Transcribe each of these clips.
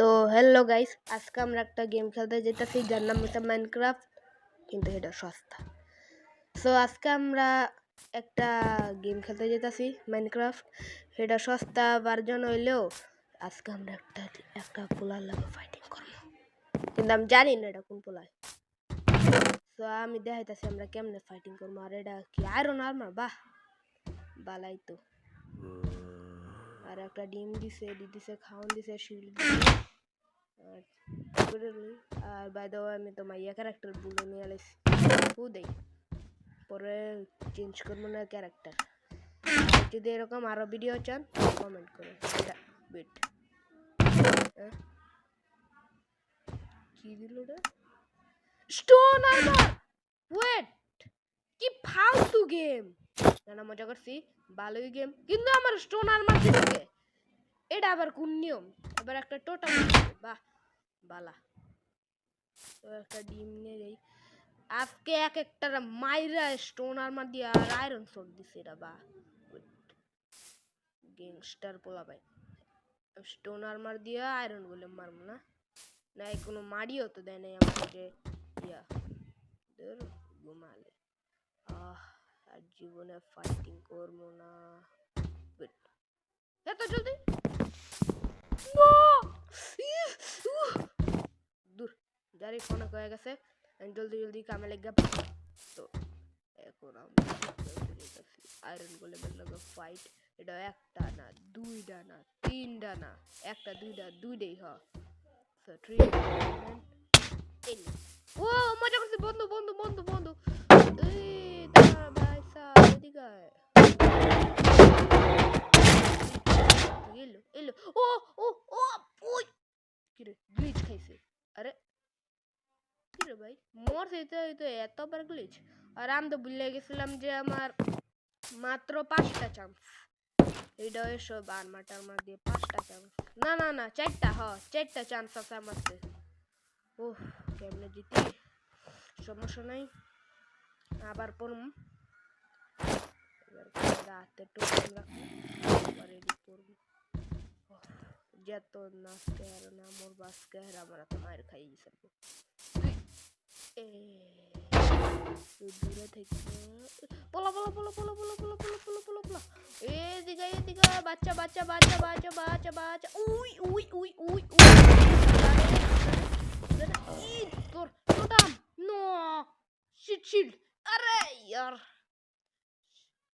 So hello guys, আজকে আমরা একটা গেম খেলতে যেতেছি যার নাম হচ্ছে মাইনক্রাফট, কিন্তু এটা সস্তা। সো আজকে আমরা একটা গেম খেলতে যেতেছি মাইনক্রাফট, এটা সস্তা ভার্জন হইলেও আজকে আমরা একটা পোলার লাগে ফাইটিং করবো, কিন্তু আমি জানি না এটা কোন পোলায়। সো আমি দেখাইতেছি আমরা কেমনে ফাইটিং করবো। আর এটা কি আয়রন আর্মার? বাহ, বালাই তো। আর একটা ডিম দিছে খাওয়ান দিছে, শিল্ড দিছে। আর বাই দ্য ওয়ে আমি তো মাইয়া ক্যারেক্টার বলে নিয়ে আলাইছি, দেই পরে চেঞ্জ করবো না ক্যারেক্টার। যদি এরকম আরো ভিডিও চান কমেন্ট করুন। ওয়েট, কি দিল রে? Stone armour! ওয়েট, কি ফালতু গেম! না মজা করছি, ভালোই গেম, কিন্তু আমার স্টোন আর্মার দিছে। এটা আবার কোন নিয়ম? এবার একটা টোটাল, বাহ বালা। তো একটা ডিম নিয়ে যাই আজকে, এক একটা মাইরা স্টোন আর্মার দিয়ে আর আয়রন সোর্ড দিছে। এটা বা গ্যাংস্টার পোলা ভাই, স্টোন আর্মার দিয়ে আয়রন বলে মারবো না? না কোনো মারিও তো দেয় নাই আমাকে ইয়া ঘুমালে। আর জীবনে ফাইটিং করবো না। এত জলদি দূর, যারি ফোন হয়ে গেছে, জলদি কামে লেগে। তো এখন আমরা আয়রন গোলেমের লগে ফাইট। এটা একটা না, দুইটা না, তিনটা না, একটা দুইটাই হ। সো 3 ও মজা করছি। বন্ধু বন্ধু বন্ধু বন্ধু এই দাঁড়া ভাই সাহেব, এদিকে আয়। এলো ও ও ও ওই কিরে গ্লিচ খাইছে? আরে কিরে ভাই মরছে তো এতবার গ্লিচ। আর আমি তো ভুলে গেছিলাম যে আমার মাত্র 5টা চান্স। এইটা এসব আর্মার টার্মার দিয়ে 5টা চান্স, না না না 4টা, 4টা চান্স আছে আমার। ওহ কেমনে জিতি, সমস্যা নাই, আবার পড়ম। এবার রাতে টোকেন রাখবো, আবার এডিট করবো। যেত নাচতে আর না মোর বাসকে আর আমার তো মায়ের খাই গেছে। দূরে থেকে পোলা পোলা পোলা পোলা পোলা পোলা পোলা পোলা পোলা পোলা এদিকে বাচ্চা বাচ্চা বাচ্চা বাচ্চা বাচ্চা বাচ্চা we we we we we তোর টোটাম নো শিল্ড। আরে ইয়ার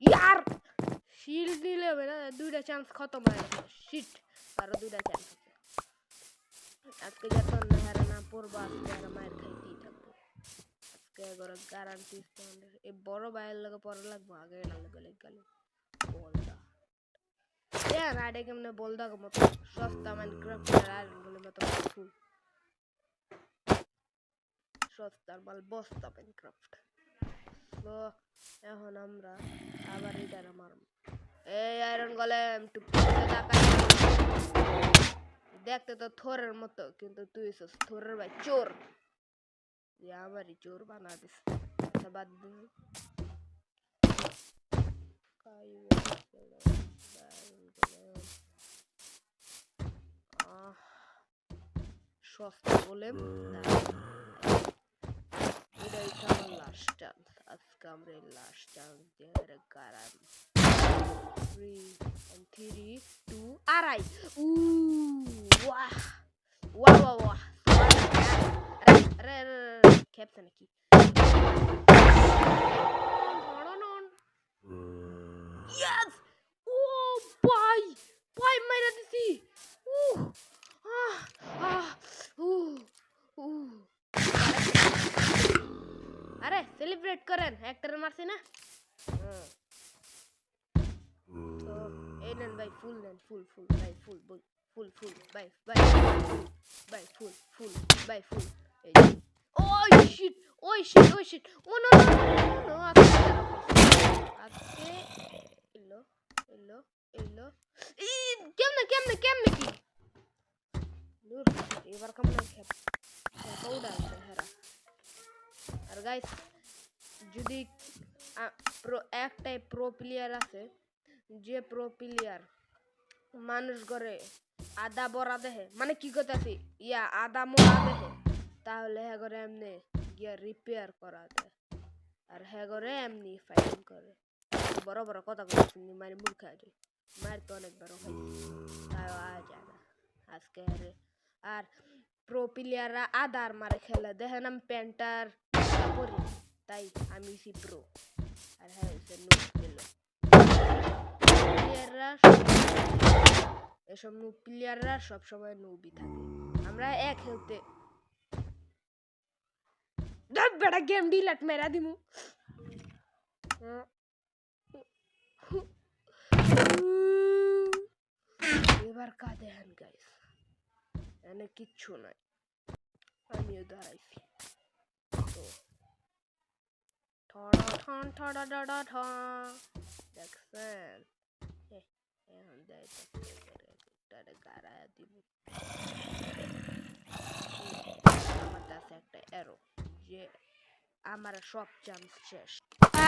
ইয়ার শিল্ড দিলে হবে না, 2টা চান্স খতম হয়ে গেছে। শিট, আরো 2টা চান্স আছে। আজকে যত না না পড়বা, আজকে আর মায়ের খাইতেই থাকবো। আজকে গ্যারান্টি এই বড় ভাইয়ের লগে পড়া লাগবো, আগে এটা লগে গেলে বলদা রাইডে কেমনে বলদা মতো সস্তা মাইনক্রাফট আর বলে মতো ফুল সস্তার মাল বস্তা মাইনক্রাফট। তো এখন আমরা আবার এটা মারব। এই আয়রন গোলেম দেখতে তো থোরের মতো, কিন্তু তুই থোরের ভাই চোর, যে আমারই চোর বানা দিস। বাদ দিন সস্তা গোলেম। এটাই আমার লাস্ট চান্স। আজকে আমরা লাস্ট চান্স দিয়ে গারাম 3 2 আড়াই। ওয়াহ ওয়াহ ওয়াহ ওয়াহ। আরে খেপছে নাকি? ইয়েস! ও ভাই ভাই মাইরা দিছি। আরে সেলিব্রেট করেন, একটারে মারছি না। তো এই নেন ভাই, ফুল নেন, ফুল ফুল ভাই, ফুল ফুল ফুল ভাই ভাই ভাই ফুল ফুল ভাই ফুল। এই ওই শিট ওই শিট ওই শিট ও নো নো নো আজকে এলো এলো এলো কেমনে কেমনে কেমনে কি দূর, এবার কেমন খেপ কৌড়া আছে হেরা। আর গাইস যদি একটাই প্রো প্লেয়ার আছে, যে প্রো প্লেয়ার মানুষ গড়ে আদা বড়া দেহে মানে কি করতেছি ইয়া আদা মোড়া দেহে তাহলে হ্যাঁ করে এমনি গিয়া রিপেয়ার করা যায় আর হ্যাঁ করে এমনি ফাইটিং করে বড় বড় কথা বলছি মারি মুখ খাওয়া যায় মার তো অনেকবার খাইছি তাও আওয়া যায় না আজকে আর প্রো প্লেয়াররা আদার মারে খেলে দেখেন আমি প্যান্টার পরি তাই আমি সি প্রো আর হ্যাঁ নুব খেলো প্লেয়াররা এসব নুব প্লেয়াররা সবসময় নুবই থাকে আমরা এক হেলতে বেটা গেম ডিলেট মেরা দিমু এবার কাঁদে হ্যান গাইস এনে কিচ্ছু নাই আমিও দাঁড়াইছি তো ঠড়া ঠন ঠড়া ডড়া ঠ দেখছেন এখন দেয় গাড়ায় দিব আমার কাছে একটা এরো যে আমার সব চান্স শেষ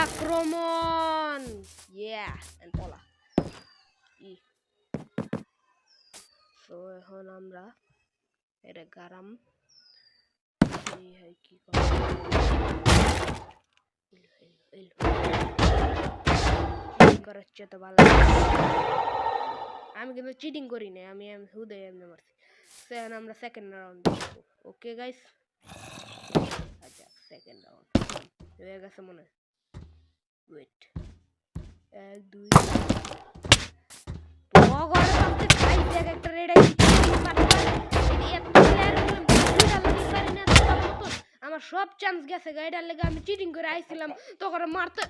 আক্রমণ ইয়া এন্ড পলা ই তো এখন আমরা এটা গারাম এই কি করাচ্ছে তো ভালো আমি কিন্তু চিটিং করি না আমি হুদে এমনি মারছি সেখানে আমরা সেকেন্ড রাউন্ড দেখবো ওকে গাইস আচ্ছা সেকেন্ড রাউন্ড হয়ে গেছে মনে হয় ওয়েট 1 2 তো ঘরে পাতে খাই দেখ একটা রেড আই আমার সব চান্স গেছে গাইডার লেগে আমি চিটিং করে আইছিলাম তখন মারতে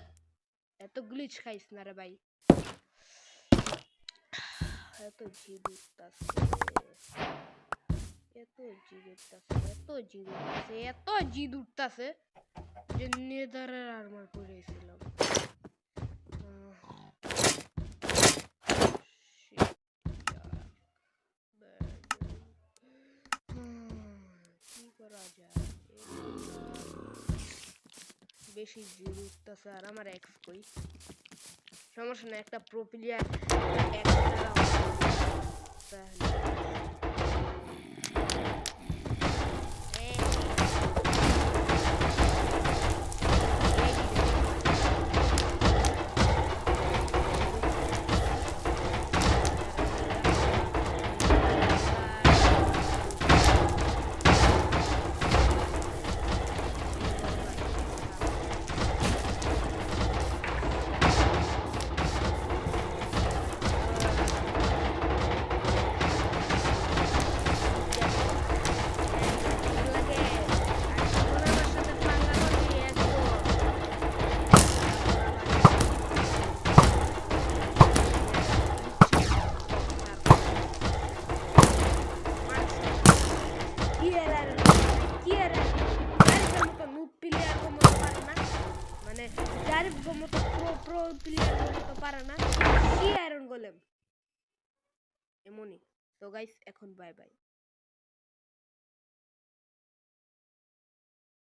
এত গ্লিচ খাইছ না রে ভাই এত জিগুতাছে এত জিদ উঠতাছে যে নেদারের আর্মার পরেছিলাম কি করা যায় বেশি জিদ উঠতাছে আর আমার এক্স কই সমস্যা না একটা প্রো প্লেয়ার জারিফ মতো প্রো প্লেয়ার মতো পারে না কি আয়রন গোলেম এমনই তো গাইস এখন বাই বাই